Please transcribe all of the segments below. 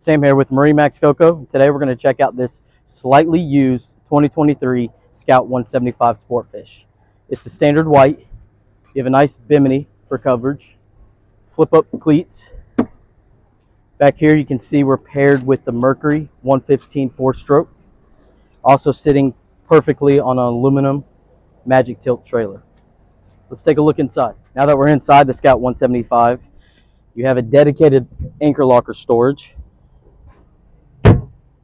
Sam here with MarineMax Coco. Today we're going to check out this slightly used 2023 Scout 175 Sportfish. It's a standard white. You have a nice bimini for coverage. Flip up cleats. Back here you can see we're paired with the Mercury 115 4-stroke. Also sitting perfectly on an aluminum Magic Tilt trailer. Let's take a look inside. Now that we're inside the Scout 175, you have a dedicated anchor locker storage.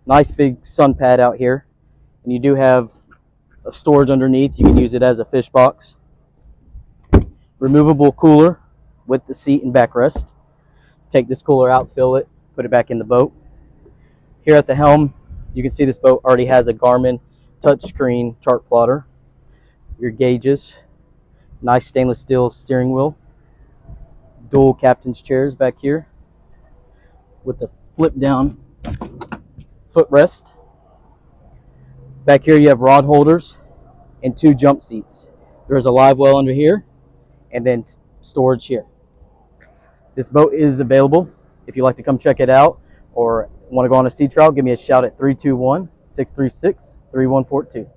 Nice big sun pad out here, and you do have a storage underneath. You can use it as a fish box. Removable cooler with the seat and backrest. Take this cooler out, fill it, put it back in the boat. Here at the helm, you can see this boat already has a Garmin touchscreen chart plotter. Your gauges, nice stainless steel steering wheel. Dual captain's chairs back here with the flip down footrest. Back here you have rod holders and 2 jump seats. There's a live well under here and then storage here. This boat is available. If you'd like to come check it out or want to go on a sea trial, give me a shout at 321-636-3142.